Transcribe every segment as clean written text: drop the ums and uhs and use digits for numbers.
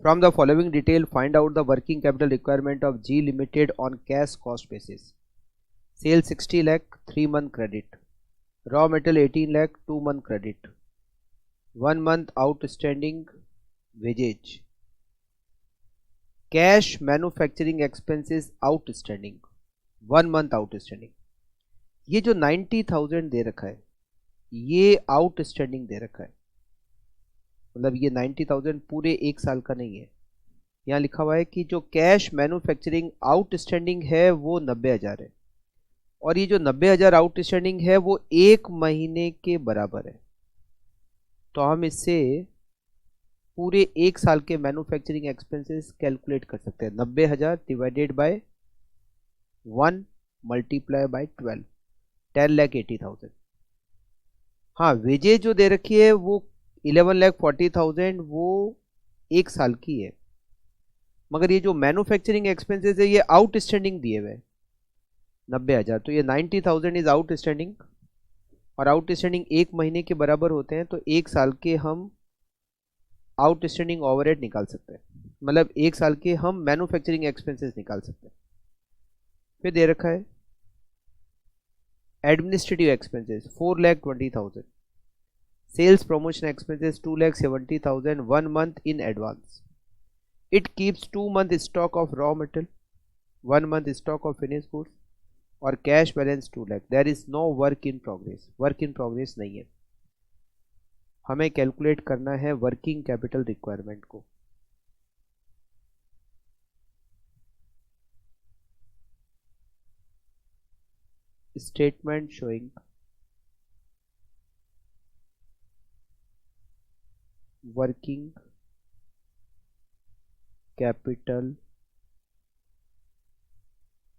From the following detail, find out the working capital requirement of G Limited on cash cost basis. Sales 60 lakh, 3-month credit. Raw material 18 lakh, 2-month credit. 1 month outstanding wage. Cash manufacturing expenses outstanding, 1 month outstanding. ये जो 90,000 दे रखा है ये outstanding दे रखा है, मतलब ये 90,000 पूरे एक साल का नहीं है। यहाँ लिखा हुआ है कि जो कैश मैन्युफैक्चरिंग आउटस्टैंडिंग है वो 90,000 है, और ये जो 90,000 आउटस्टैंडिंग है वो एक महीने के बराबर है। तो हम इससे पूरे एक साल के मैन्युफैक्चरिंग एक्सपेंसेस कैलकुलेट कर सकते हैं। 90,000 डिवाइडेड बाय 1 मल्टीप्लाई बाय 12, 10,80,000। हाँ, वेजेज जो दे रखी है वो 11,40,000 वो एक साल की है, मगर ये जो मैन्युफैक्चरिंग एक्सपेंसेस है ये आउटस्टैंडिंग दिए हुए 90,000। तो ये 90,000 इज आउटस्टैंडिंग, और आउटस्टैंडिंग एक महीने के बराबर होते हैं, तो एक साल के हम आउटस्टैंडिंग ओवरहेड निकाल सकते हैं, मतलब एक साल के हम मैन्युफैक्चरिंग एक्सपेंसेस निकाल सकते हैं। फिर दे रखा है administrative expenses 4,20,000, sales promotion expenses 2,70,000 1 month in advance. It keeps 2 month stock of raw material, 1 month stock of finished goods, और cash balance 2 lakh. There is no work in progress, work in progress नहीं है। हमें calculate करना है working capital requirement को। Statement showing working capital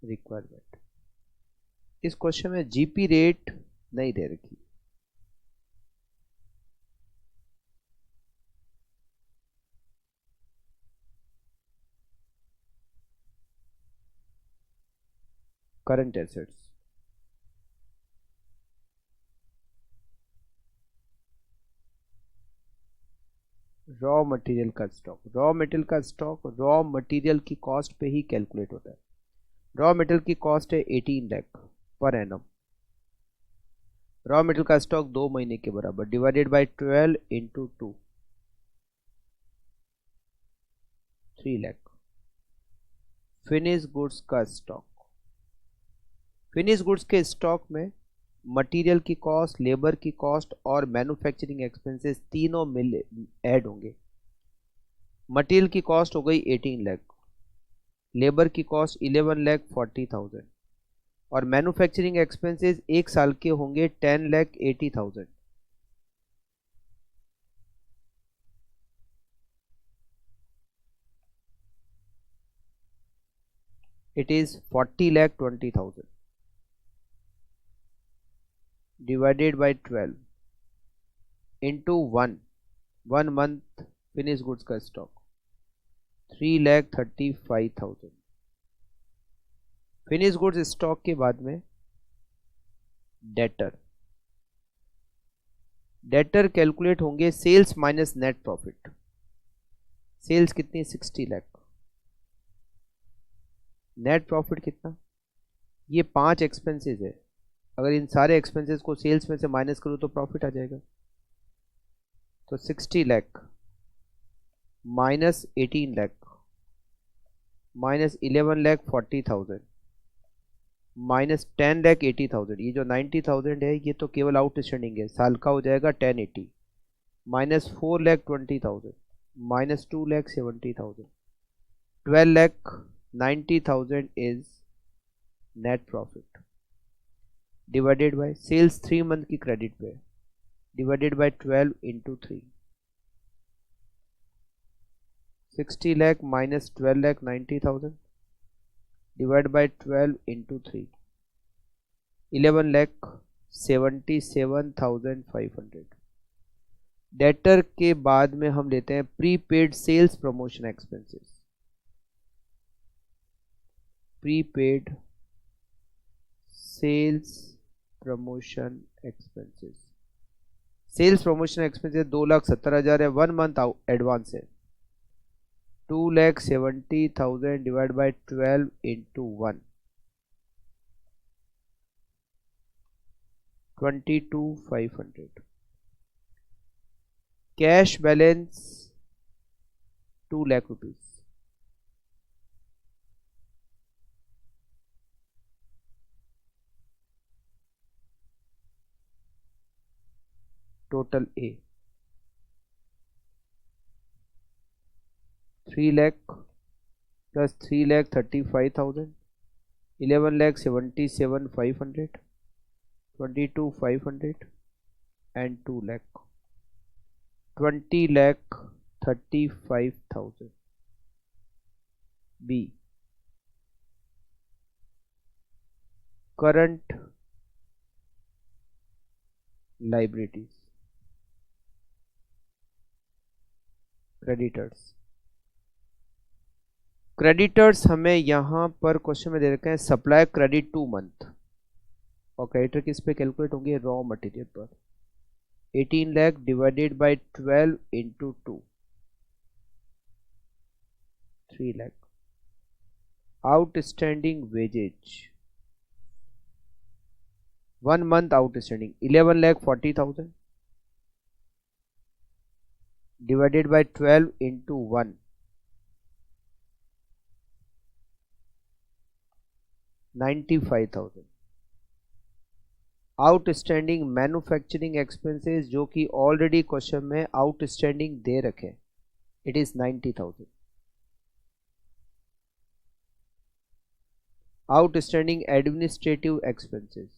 requirement. इस question में GP rate नहीं दे रखी, करंट एसेट्स। रॉ मटेरियल का स्टॉक, रॉ मटेरियल का स्टॉक रॉ मटेरियल की कॉस्ट पे ही कैलकुलेट होता है। रॉ मटेरियल की कॉस्ट है 18 lakh per annum. Raw material का स्टॉक 2 महीने के बराबर divided by 12 into 2, 3 lakh. Finish goods का स्टॉक, फिनिश गुड्स के स्टॉक में मटेरियल की कॉस्ट, लेबर की कॉस्ट और मैन्युफैक्चरिंग एक्सपेंसेस तीनों मिल ऐड होंगे। मटेरियल की कॉस्ट हो गई 18 लाख, लेबर की कॉस्ट 11,40,000, और मैन्युफैक्चरिंग एक्सपेंसेस एक साल के होंगे 10,80,000। It is 40,20,000 divided by 12 into 1 month finish goods का स्टॉक 3,35,000। फिनिश गुड्स स्टॉक के बाद में डेटर, डेटर कैलकुलेट होंगे sales minus net profit. Sales कितनी 60 लाख, नेट प्रॉफिट कितना, ये 5 एक्सपेंसेस है, अगर इन सारे एक्सपेंसेस को सेल्स में से माइनस करूं तो प्रॉफिट आ जाएगा। तो 60 lakh minus 18 lakh minus 11,40,000 minus 10,80,000, ये जो 90,000 है ये तो केवल आउटस्टैंडिंग है, साल का हो जाएगा 1080, minus 4,20,000 minus 2,70,000, 12,90,000 is net profit divided by sales 3 month की क्रेडिट पे divided by 12 into 3, 60 lakh minus 12,90,000 divide by 12 into 3, 11,77,500। Debtor के बाद में हम लेते हैं prepaid sales promotion expenses, prepaid sales promotion expenses. Sales promotion expenses 2,70,000 है, 1 मंथ एडवांस है, 2,70,000 divided by 12 into 1, 22,500. Cash balance 2 lakh rupees. Total A 3 lakh plus 3 lakh 35,000, 11 lakh 77,500, 22,500 and 2 lakh 20 lakh 35,000. B current liabilities. Creditors हमें यहाँ पर question में दे रखे हैं supply credit 2 month, और क्रेडिटर किस पे कैलकुलेट होंगे, रॉ मटेरियल पर. 18 lakh divided by 12 into 2, 3 lakh. Outstanding wages 1 month outstanding 11,40,000 divided by 12 into 1, 95,000. Outstanding manufacturing expenses जो कि ऑलरेडी क्वेश्चन में आउटस्टैंडिंग दे रखे, it is 90,000. Outstanding administrative expenses,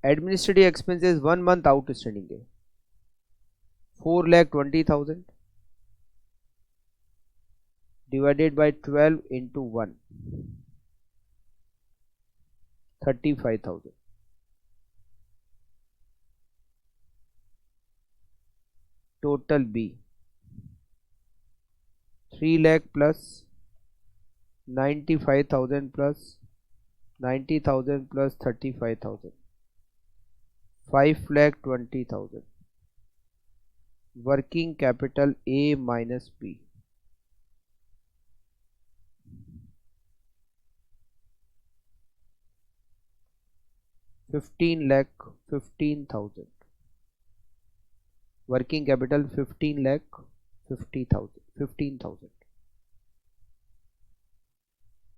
administrative expenses 1 month outstanding है 4,20,000 divided by 12 into 1, 35,000. Total B 3 lakh plus 95,000 plus 90,000 plus 35,000, 5,20,000. Working capital A minus B. 15,15,000. Working capital 15,50,000. 15,000.